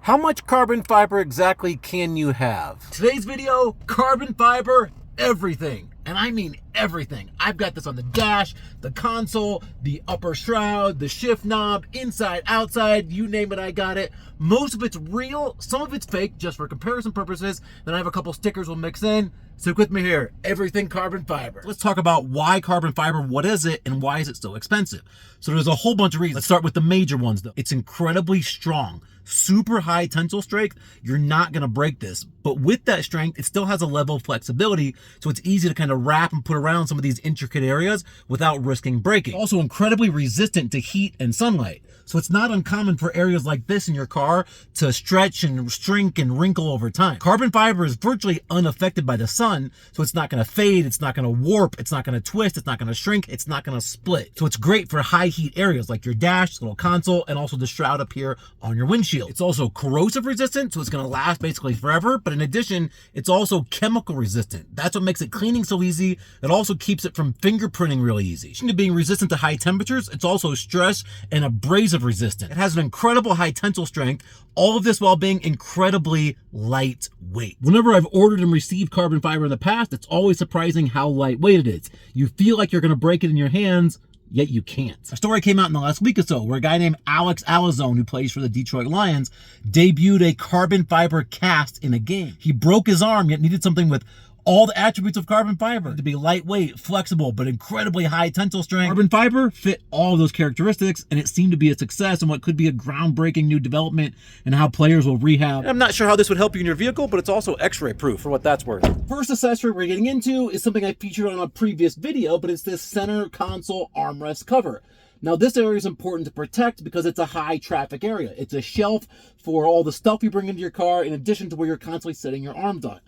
How much carbon fiber exactly can you have? Today's video, carbon fiber, everything. And I mean everything. I've got this on the dash, the console, the upper shroud, the shift knob, inside, outside, you name it, I got it. Most of it's real, some of it's fake, just for comparison purposes. Then I have a couple stickers we'll mix in. Stick with me here, everything carbon fiber. Let's talk about why carbon fiber, what is it, and why is it so expensive? So there's a whole bunch of reasons. Let's start with the major ones though. It's incredibly strong. Super high tensile strength, you're not gonna break this. But with that strength, it still has a level of flexibility, so it's easy to kind of wrap and put around some of these intricate areas without risking breaking. Also incredibly resistant to heat and sunlight. So it's not uncommon for areas like this in your car to stretch and shrink and wrinkle over time. Carbon fiber is virtually unaffected by the sun, so it's not gonna fade, it's not gonna warp, it's not gonna twist, it's not gonna shrink, it's not gonna split. So it's great for high heat areas like your dash, little console, and also the shroud up here on your windshield. It's also corrosive resistant, so it's gonna last basically forever, but in addition, it's also chemical resistant. That's what makes it cleaning so easy. It also keeps it from fingerprinting really easy. In addition to being resistant to high temperatures, it's also stress and abrasive resistant. It has an incredible high tensile strength, all of this while being incredibly lightweight. Whenever I've ordered and received carbon fiber in the past, it's always surprising how lightweight it is. You feel like you're gonna break it in your hands, yet you can't. A story came out in the last week or so where a guy named Alex Alazone, who plays for the Detroit Lions, debuted a carbon fiber cast in a game. He broke his arm, yet needed something with all the attributes of carbon fiber to be lightweight, flexible, but incredibly high tensile strength. Carbon fiber fit all of those characteristics, and it seemed to be a success in what could be a groundbreaking new development and how players will rehab. I'm not sure how this would help you in your vehicle, but it's also x-ray proof for what that's worth. First accessory we're getting into is something I featured on a previous video, but it's this center console armrest cover. Now this area is important to protect because it's a high traffic area. It's a shelf for all the stuff you bring into your car in addition to where you're constantly setting your arms on.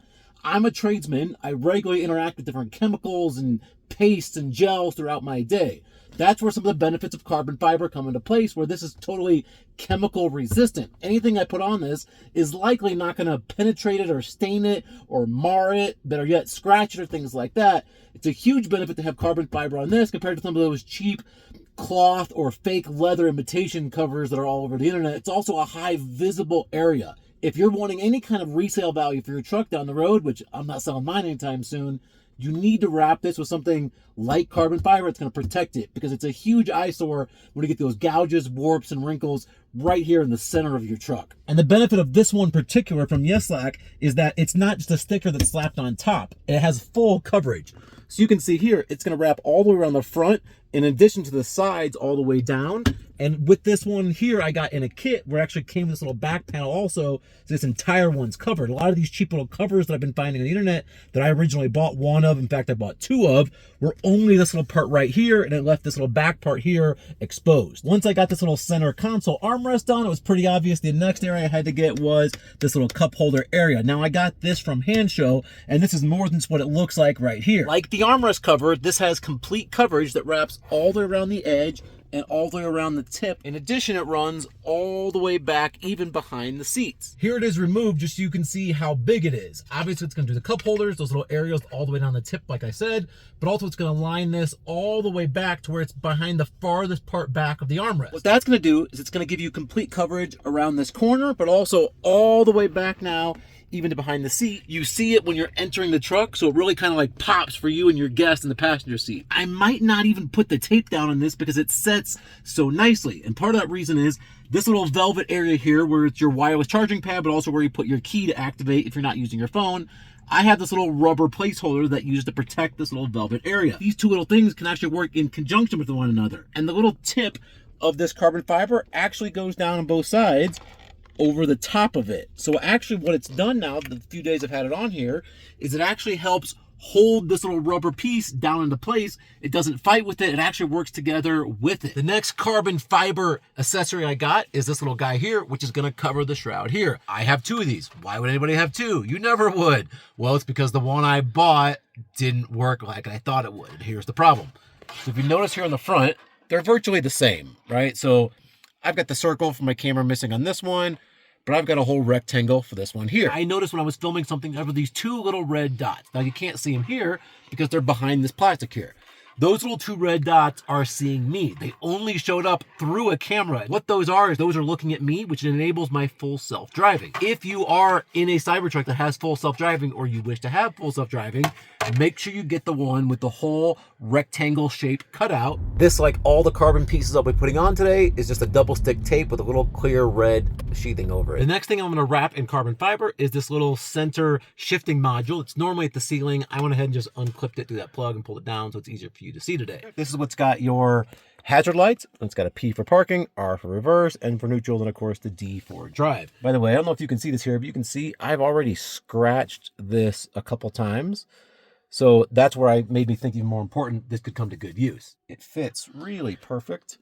I'm a tradesman. I regularly interact with different chemicals and pastes and gels throughout my day. That's where some of the benefits of carbon fiber come into place, where this is totally chemical resistant. Anything I put on this is likely not going to penetrate it or stain it or mar it, better yet scratch it or things like that. It's a huge benefit to have carbon fiber on this compared to some of those cheap cloth or fake leather imitation covers that are all over the internet. It's also a high visible area. If you're wanting any kind of resale value for your truck down the road, which I'm not selling mine anytime soon, you need to wrap this with something like carbon fiber. It's going to protect it because it's a huge eyesore when you get those gouges, warps, and wrinkles right here in the center of your truck. And the benefit of this one particular from YESLAK is that it's not just a sticker that's slapped on top. It has full coverage. So you can see here, it's going to wrap all the way around the front in addition to the sides all the way down. And with this one here, I got in a kit where it actually came with this little back panel also. So this entire one's covered. A lot of these cheap little covers that I've been finding on the internet that I originally bought one of, in fact, I bought two of, were only this little part right here, and it left this little back part here exposed. Once I got this little center console armrest on, it was pretty obvious the next area I had to get was this little cup holder area. Now I got this from Hansshow, and this is more than just what it looks like right here. Like the armrest cover, this has complete coverage that wraps all the way around the edge and all the way around the tip. In addition, it runs all the way back, even behind the seats. Here it is removed just so you can see how big it is. Obviously, it's gonna do the cup holders, those little areas all the way down the tip, like I said, but also it's gonna line this all the way back to where it's behind the farthest part back of the armrest. What that's gonna do is it's gonna give you complete coverage around this corner, but also all the way back now, even to behind the seat. You see it when you're entering the truck, so it really kind of like pops for you and your guest in the passenger seat. I might not even put the tape down on this because it sets so nicely. And part of that reason is this little velvet area here where it's your wireless charging pad, but also where you put your key to activate if you're not using your phone. I have this little rubber placeholder that used to protect this little velvet area. These two little things can actually work in conjunction with one another. And the little tip of this carbon fiber actually goes down on both sides over the top of it. So actually what it's done now, the few days I've had it on here, is it actually helps hold this little rubber piece down into place. It doesn't fight with it. It actually works together with it. The next carbon fiber accessory I got is this little guy here, which is going to cover the shroud here. I have two of these. Why would anybody have two? You never would. Well, it's because the one I bought didn't work like I thought it would. Here's the problem. So if you notice here on the front, they're virtually the same, right? So I've got the circle for my camera missing on this one, but I've got a whole rectangle for this one here. I noticed when I was filming something, there were these two little red dots. Now you can't see them here because they're behind this plastic here. Those little 2 red dots are seeing me. They only showed up through a camera. What those are is those are looking at me, which enables my full self-driving. If you are in a Cybertruck that has full self-driving, or you wish to have full self-driving, make sure you get the one with the whole rectangle shape cutout. This, like all the carbon pieces I'll be putting on today, is just a double stick tape with a little clear red sheathing over it. The next thing I'm gonna wrap in carbon fiber is this little center shifting module. It's normally at the ceiling. I went ahead and just unclipped it through that plug and pulled it down so it's easier for you to see today. This is what's got your hazard lights. It's got a P for parking, R for reverse, N for neutral, and of course the D for drive. By the way, I don't know if you can see this here, but you can see I've already scratched this a couple times. So that's where made me think even more important, this could come to good use. It fits really perfect.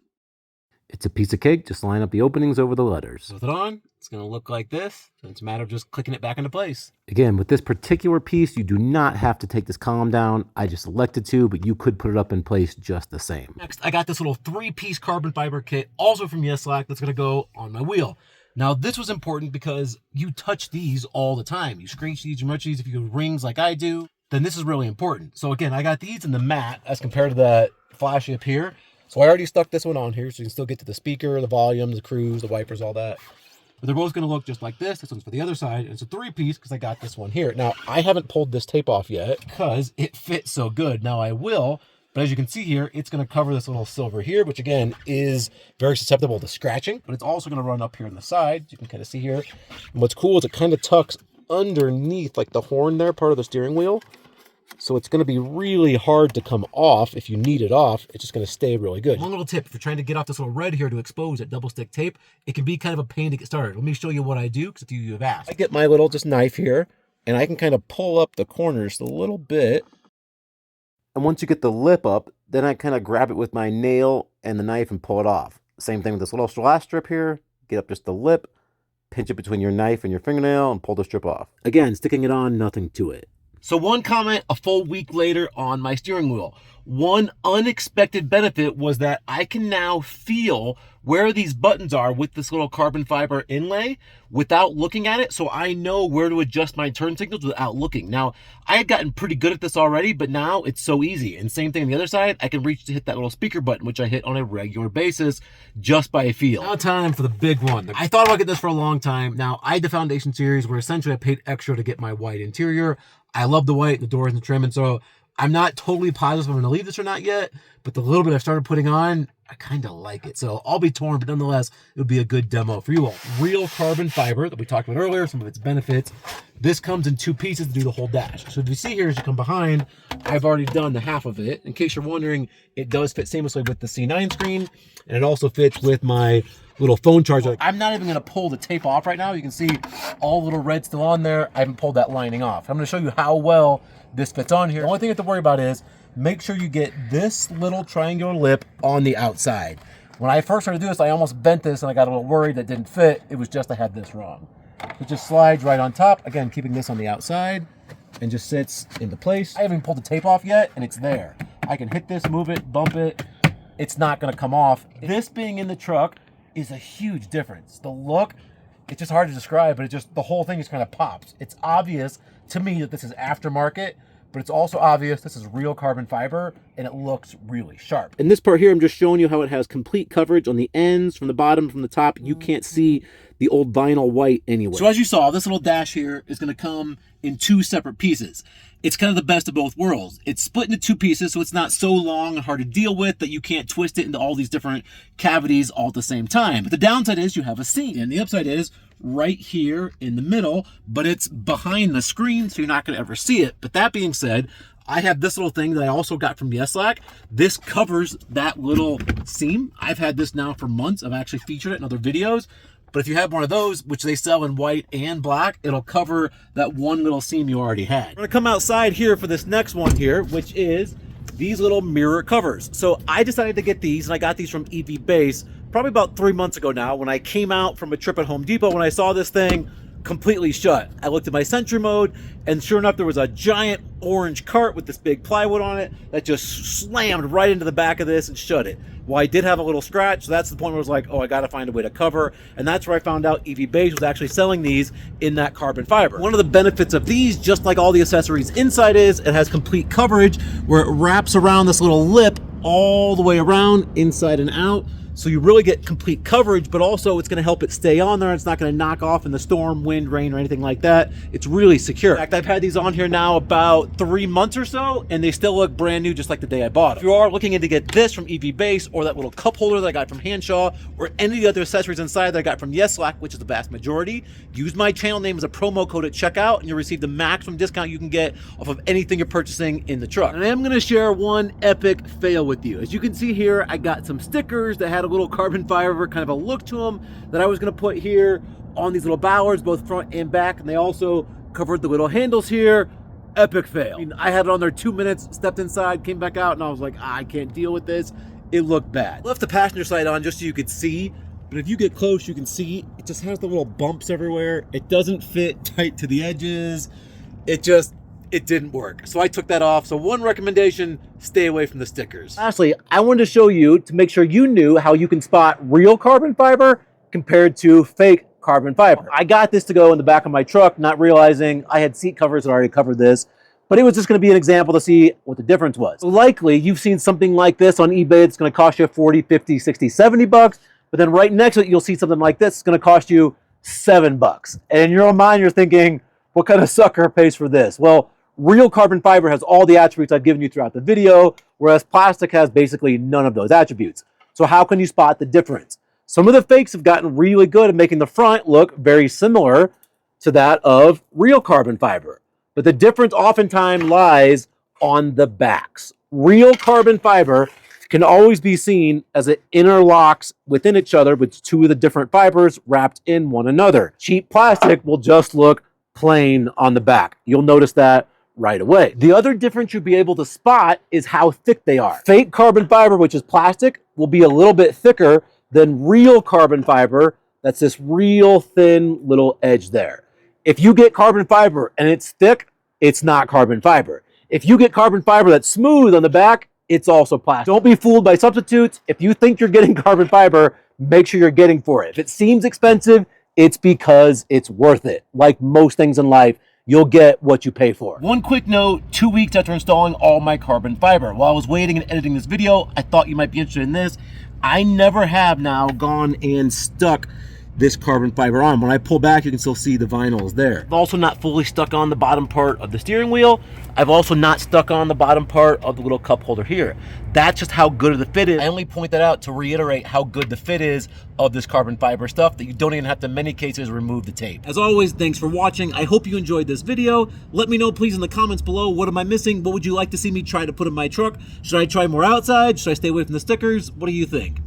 It's a piece of cake. Just line up the openings over the letters. With it on, it's going to look like this. So it's a matter of just clicking it back into place. Again, with this particular piece, you do not have to take this column down. I just elected to, but you could put it up in place just the same. Next, I got this little 3-piece carbon fiber kit, also from YESLAK, that's going to go on my wheel. Now, this was important because you touch these all the time. You scratch these, you merch these. If you do rings like I do, then this is really important. So again, I got these in the matte as compared to the flashy up here. So I already stuck this one on here so you can still get to the speaker, the volume, the cruise, the wipers, all that. But they're both going to look just like this. This one's for the other side, and it's a 3-piece because I got this one here. Now, I haven't pulled this tape off yet because it fits so good. Now I will, but as you can see here, it's going to cover this little silver here, which again is very susceptible to scratching, but it's also going to run up here on the side. You can kind of see here. And what's cool is it kind of tucks underneath like the horn there, part of the steering wheel. So it's going to be really hard to come off. If you need it off, it's just going to stay really good. One little tip, if you're trying to get off this little red here to expose that double stick tape, it can be kind of a pain to get started. Let me show you what I do, because a few of you have asked. I get my little just knife here, and I can kind of pull up the corners a little bit. And once you get the lip up, then I kind of grab it with my nail and the knife and pull it off. Same thing with this little last strip here. Get up just the lip, pinch it between your knife and your fingernail, and pull the strip off. Again, sticking it on, nothing to it. So one comment a full week later on my steering wheel. One unexpected benefit was that I can now feel where these buttons are with this little carbon fiber inlay without looking at it. So I know where to adjust my turn signals without looking. Now, I had gotten pretty good at this already, but now it's so easy. And same thing on the other side, I can reach to hit that little speaker button, which I hit on a regular basis just by feel. Now time for the big one. I thought about getting this for a long time. Now, I had the Foundation Series where essentially I paid extra to get my white interior. I love the white, the doors and the trim, and so I'm not totally positive if I'm going to leave this or not yet, but the little bit I've started putting on, I kind of like it. So I'll be torn, but nonetheless, it would be a good demo for you all. Real carbon fiber that we talked about earlier, some of its benefits. This comes in 2 pieces to do the whole dash. So if you see here, as you come behind, I've already done the half of it. In case you're wondering, it does fit seamlessly with the C9 screen, and it also fits with my little phone charger. I'm not even going to pull the tape off right now. You can see all the little red still on there. I haven't pulled that lining off. I'm going to show you how well this fits on here. The only thing you have to worry about is make sure you get this little triangular lip on the outside. When I first started to do this, I almost bent this and I got a little worried that didn't fit. It was just I had this wrong. It just slides right on top. Again, keeping this on the outside and just sits into place. I haven't pulled the tape off yet and it's there. I can hit this, move it, bump it. It's not going to come off. This being in the truck is a huge difference. The look, it's just hard to describe, but it just, the whole thing just kind of pops. It's obvious to me that this is aftermarket, but it's also obvious this is real carbon fiber and it looks really sharp. In this part here, I'm just showing you how it has complete coverage on the ends, from the bottom, from the top. You can't see the old vinyl white anywhere. So as you saw, this little dash here is going to come in 2 separate pieces. It's kind of the best of both worlds. It's split into 2 pieces, so it's not so long and hard to deal with that you can't twist it into all these different cavities all at the same time. But the downside is you have a seam, and the upside is right here in the middle, but it's behind the screen, so you're not going to ever see it. But that being said, I have this little thing that I also got from YESLAK. This covers that little seam. I've had this now for months. I've actually featured it in other videos. But if you have one of those, which they sell in white and black, it'll cover that one little seam you already had. We're gonna come outside here for this next one here, which is these little mirror covers. So I decided to get these, and I got these from EVBASE probably about 3 months ago now, when I came out from a trip at Home Depot. When I saw this thing completely shut, I looked at my Sentry mode, and sure enough, there was a giant orange cart with this big plywood on it that just slammed right into the back of this and shut it. Well, I did have a little scratch, so that's the point where I was like, oh, I gotta find a way to cover, and that's where I found out EVBASE was actually selling these in that carbon fiber. One of the benefits of these, just like all the accessories inside, is it has complete coverage where it wraps around this little lip all the way around, inside and out. So you really get complete coverage, but also it's gonna help it stay on there. It's not gonna knock off in the storm, wind, rain, or anything like that. It's really secure. In fact, I've had these on here now about 3 months or so, and they still look brand new, just like the day I bought them. If you are looking to get this from EVBASE, or that little cup holder that I got from Hansshow, or any of the other accessories inside that I got from YESLAK, which is the vast majority, use my channel name as a promo code at checkout, and you'll receive the maximum discount you can get off of anything you're purchasing in the truck. And I am gonna share one epic fail with you. As you can see here, I got some stickers that had a little carbon fiber kind of a look to them that I was going to put here on these little bollards, both front and back, and they also covered the little handles here. Epic fail. I mean, I had it on there 2 minutes, stepped inside, came back out, and I was like, I can't deal with this. It looked bad. Left the passenger side on just so you could see, but if you get close, you can see it just has the little bumps everywhere. It doesn't fit tight to the edges. It didn't work. So I took that off. So one recommendation, stay away from the stickers. Lastly, I wanted to show you to make sure you knew how you can spot real carbon fiber compared to fake carbon fiber. I got this to go in the back of my truck, not realizing I had seat covers that already covered this, but it was just gonna be an example to see what the difference was. So likely you've seen something like this on eBay. It's gonna cost you 40, 50, 60, 70 bucks, but then right next to it, you'll see something like this. It's gonna cost you $7. And in your own mind, you're thinking, what kind of sucker pays for this? Well, real carbon fiber has all the attributes I've given you throughout the video, whereas plastic has basically none of those attributes. So how can you spot the difference? Some of the fakes have gotten really good at making the front look very similar to that of real carbon fiber. But the difference oftentimes lies on the backs. Real carbon fiber can always be seen as it interlocks within each other with two of the different fibers wrapped in one another. Cheap plastic will just look plain on the back. You'll notice that right away. The other difference you'll be able to spot is how thick they are. Fake carbon fiber, which is plastic, will be a little bit thicker than real carbon fiber. That's this real thin little edge there. If you get carbon fiber and it's thick, it's not carbon fiber. If you get carbon fiber that's smooth on the back, it's also plastic. Don't be fooled by substitutes. If you think you're getting carbon fiber, make sure you're getting for it. If it seems expensive, it's because it's worth it. Like most things in life, you'll get what you pay for. One quick note, 2 weeks after installing all my carbon fiber. While I was waiting and editing this video, I thought you might be interested in this. I never have now gone and stuck this carbon fiber on. When I pull back, you can still see the vinyl is there. I've also not fully stuck on the bottom part of the steering wheel. I've also not stuck on the bottom part of the little cup holder here. That's just how good the fit is. I only point that out to reiterate how good the fit is of this carbon fiber stuff, that you don't even have to, in many cases, remove the tape. As always, thanks for watching. I hope you enjoyed this video. Let me know, please, in the comments below, what am I missing? What would you like to see me try to put in my truck? Should I try more outside? Should I stay away from the stickers? What do you think?